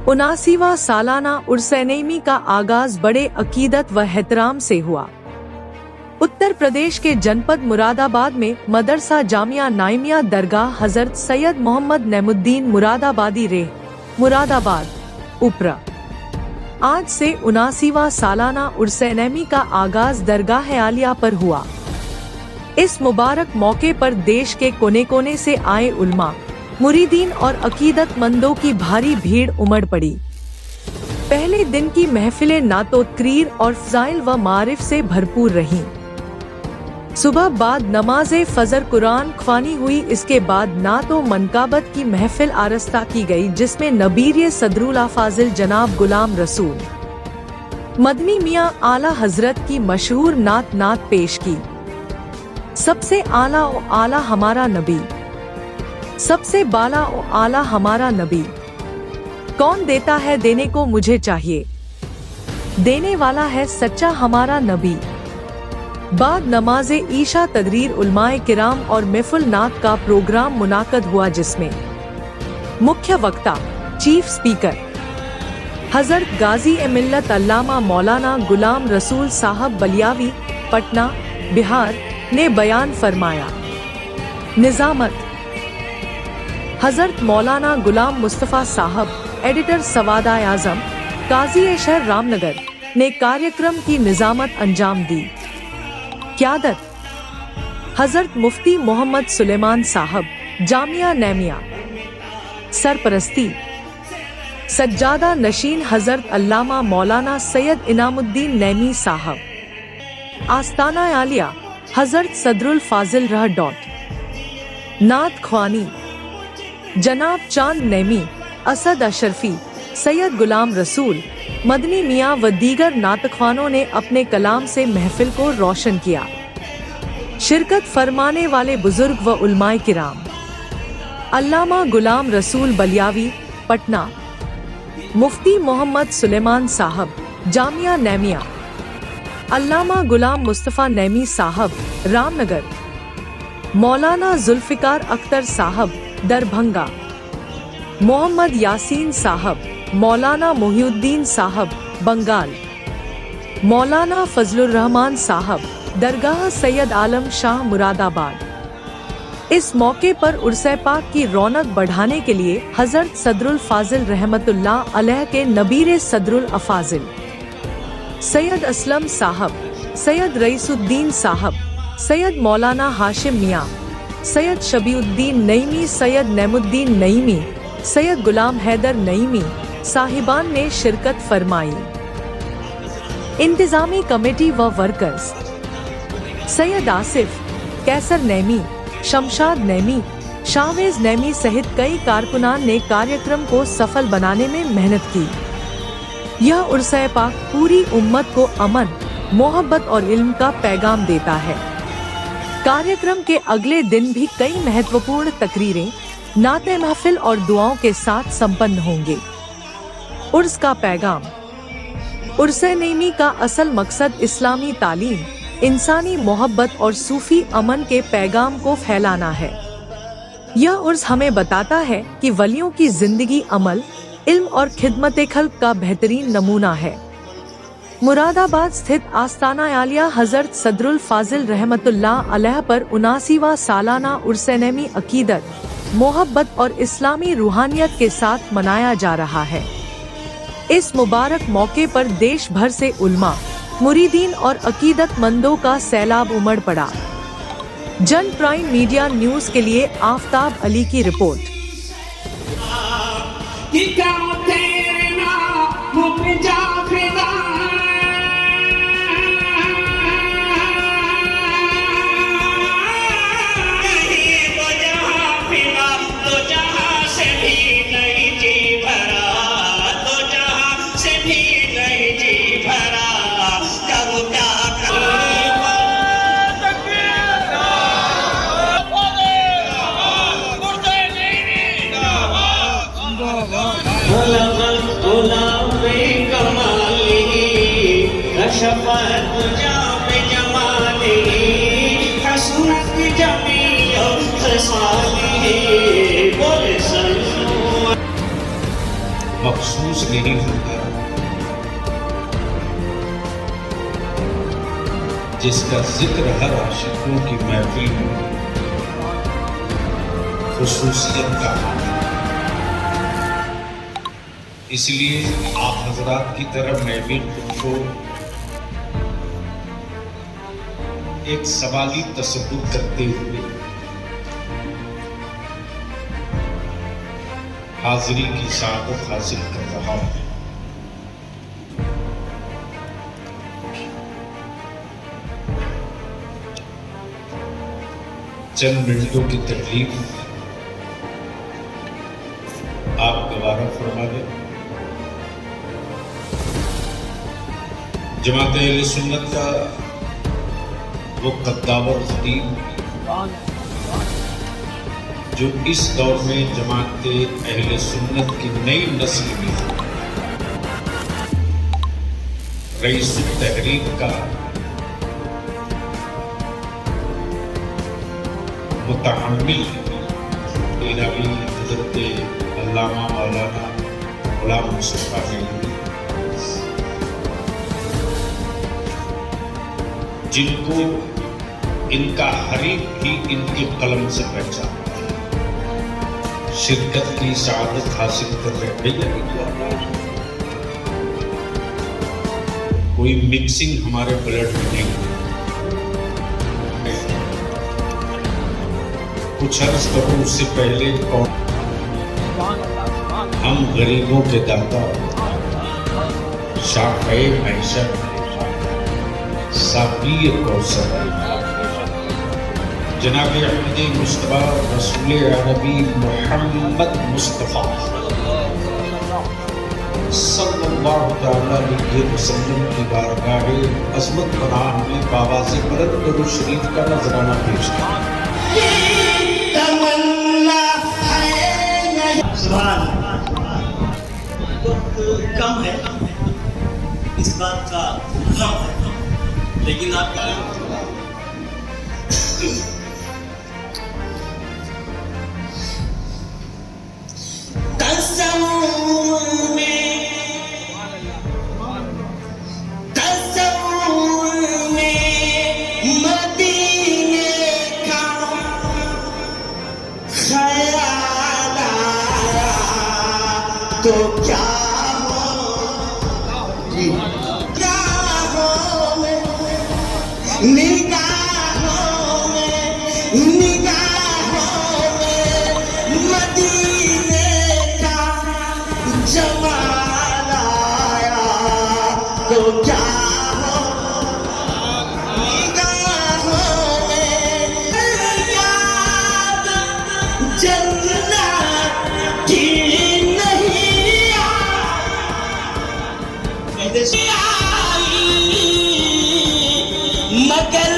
79वां सालाना उर्स-ए-नईमी का आगाज बड़े अकीदत व एहतराम से हुआ। उत्तर प्रदेश के जनपद मुरादाबाद में मदरसा जामिया नाइमिया दरगाह हजरत सैयद मोहम्मद नईमुद्दीन मुरादाबादी रेह मुरादाबाद उपरा आज से 79वां सालाना उर्स-ए-नईमी का आगाज दरगाह आलिया पर हुआ। इस मुबारक मौके पर देश के कोने कोने से आए उल्मा, मुरीदीन और अकीदतमंदों की भारी भीड़ उमड़ पड़ी। पहले दिन की महफिलें नातो-तकरीर और फ़ज़ाइल व मारिफ से भरपूर रहीं। सुबह बाद नमाज़े फजर कुरान ख्वानी हुई। इसके बाद नातो मनकाबत की महफिल आरस्ता की गई, जिसमें नबीर सदरुल फाजिल जनाब गुलाम रसूल मदनी मियाँ आला हजरत की मशहूर नात पेश की। सबसे आला ओ आला हमारा नबी, सबसे बाला ओ आला हमारा नबी, कौन देता है देने को मुझे चाहिए, देने वाला है सच्चा हमारा नबी। बाद नमाज़े ईशा तदरीर उलमाए किराम और महफिल नात का प्रोग्राम मुनाकद हुआ, जिसमें मुख्य वक्ता चीफ स्पीकर हजरत गाजी ए मिल्लत अल्लामा मौलाना गुलाम रसूल साहब बलियावी पटना बिहार ने बयान फरमाया। निजामत हजरत मौलाना गुलाम मुस्तफ़ा साहब एडिटर सवादा आज़म काजी शहर रामनगर ने कार्यक्रम की निजामत अंजाम दी। क़यादत हजरत मुफ्ती मोहम्मद सुलेमान साहब जामिया नईमिया। सरपरस्ती सज्जादा नशीन हजरत अल्लामा मौलाना सैयद इनामुद्दीन नईमी साहब। आस्ताना आलिया हजरत सदरुल फाजिल रह नात ख्वानी जनाब चांद नईमी, असद अशरफी, सैयद गुलाम रसूल मदनी मियाँ व दीगर नातख्वानों ने अपने कलाम से महफिल को रोशन किया। शिरकत फरमाने वाले बुजुर्ग व उलमाए किराम अल्लामा गुलाम रसूल बलियावी पटना, मुफ्ती मोहम्मद सुलेमान साहब जामिया नईमिया, अल्लामा गुलाम मुस्तफ़ा नईमी साहब रामनगर, मौलाना जुल्फ़िकार अख्तर साहब दरभंगा, मोहम्मद यासीन साहब, मौलाना मोहिउद्दीन साहब बंगाल, मौलाना फजलुर रहमान साहब दरगाह सैयद आलम शाह मुरादाबाद। इस मौके पर उर्स-ए पाक की रौनक बढ़ाने के लिए हजरत सदरुल फाजिल रहमतुल्लाह अलैह के नबीर सदरुल अफाजिल सैयद असलम साहब, सैयद रईसुद्दीन साहब, सैयद मौलाना हाशिम मियाँ, सैयद शबीउद्दीन नईमी, सैयद नईमुद्दीन नईमी, सैयद गुलाम हैदर नईमी साहिबान ने शिरकत फरमाई। इंतजामी कमेटी व वर्कर्स सैयद आसिफ, कैसर नईमी, शमशाद नईमी, शावेज नईमी सहित कई कारकुनान ने कार्यक्रम को सफल बनाने में मेहनत की। यह उर्स-ए पाक पूरी उम्मत को अमन, मोहब्बत और इल्म का पैगाम देता है। कार्यक्रम के अगले दिन भी कई महत्वपूर्ण तकरीरें, नाते महफिल और दुआओं के साथ संपन्न होंगे। उर्स का पैगाम। उर्स-ए-नईमी का असल मकसद इस्लामी तालीम, इंसानी मोहब्बत और सूफी अमन के पैगाम को फैलाना है। यह उर्स हमें बताता है कि वलियों की जिंदगी अमल, इल्म और खिदमत खल्क का बेहतरीन नमूना है। मुरादाबाद स्थित आस्ताना आलिया हजरत सदरुल फाजिल रहमतुल्लाह अलैह पर 79वां सालाना उर्स-ए-नईमी अकीदत, मोहब्बत और इस्लामी रूहानियत के साथ मनाया जा रहा है। इस मुबारक मौके पर देश भर से उल्मा, मुरीदीन और अकीदतमंदों का सैलाब उमड़ पड़ा। जन प्राइम मीडिया न्यूज के लिए आफताब अली की रिपोर्ट। गुलाम कमाली महसूस नहीं होता जिसका जिक्र हर आशिकों की महफिल में खुसूसियत का हामिल। इसलिए आप हजरात की तरह मैं भी खुद को एक सवाली तसव्वुर करते हुए हाजिरी की सआदत हासिल कर रहा हूं। चंद मिनटों की तकलीफ आप गवारा फरमा दें। जमात अहले सुन्नत का वो कद्दावर खतीब जो इस दौर में जमात अहले सुन्नत की नई नस्ल में रईस तहरीक का मुतहम्मिल इरावी हज़रत अल्लामा मौलाना गुलाम मुस्तफा नईमी, जिनको इनका हरीफ भी इनके कलम से पहचानता है, शिरकत की सआदत हासिल कर रहे भैया। कोई मिक्सिंग हमारे ब्लड में नहीं, कुछ अर्ज करूं उससे पहले कौन हम गरीबों के दाता शाफ़े मैशर साक़ी कौसर जनाब अहमद मुस्तफ़ा रसूल अरबी मोहम्मद मुस्तफ़ा सल्लल्लाहु तआला अलैहि वसल्लम की बारगाह अज़मत पनाह में बावाज़े बुलंद दरूद शरीफ का नजराना पेश किया। कम है, इस बात का गम है, लेकिन आप तो क्या निगाहों में मदीने का जमाल आया तो क्या हो, निगाहों में याद जन्नत की नहीं आई मगर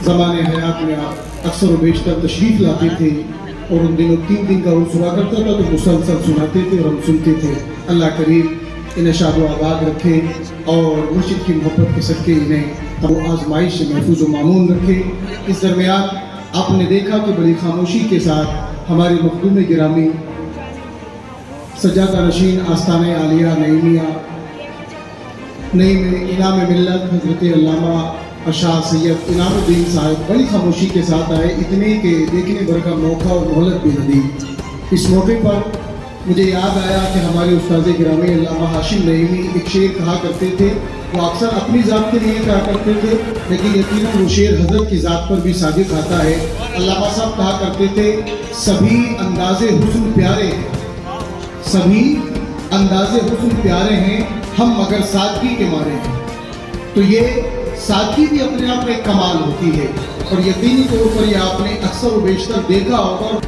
ज़माने हयात में आप अक्सर व बेशतर तशरीफ़ लाते थे और उन दिनों 3 दिन का उर्स हुआ करता था तो मुसलसल सुनाते थे और हम सुनते थे। अल्लाह करीम इन्हें शादो आबाद रखे और मुर्शिद की मोहब्बत के सदके इन्हें वो आजमाइश से महफूज व मामून रखे। इस दरमियान आपने देखा कि बड़ी खामोशी के साथ हमारे मखदूम गिरामी सज्जादा नशीन आस्ताने आलिया नईमिया नईम इनाम मिल्लत हज़रत अल्लामा शाह सैयद इनामुद्दीन साहब बड़ी खामोशी के साथ आए, इतने के देखने भर का मौका और मोहलत भी न दी। इस मौके पर मुझे याद आया कि हमारे उस्ताद गिरामी अल्लामा हाशिम नईमी एक शेर कहा करते थे। वो अक्सर अपनी ज़ात के लिए कहा करते थे, लेकिन यकीनन वो शेर हज़रत की ज़ात पर भी सादिक आता है। अल्लामा साहब कहा करते थे, सभी अंदाज़े हुस्न प्यारे हैं सभी अंदाज़े हुस्न प्यारे हैं, हम मगर सादगी के मारे हैं। तो ये सादगी भी अपने आप में एक कमाल होती है और यकीनी तौर पर ये आपने अक्सर व बेशतर देखा होगा।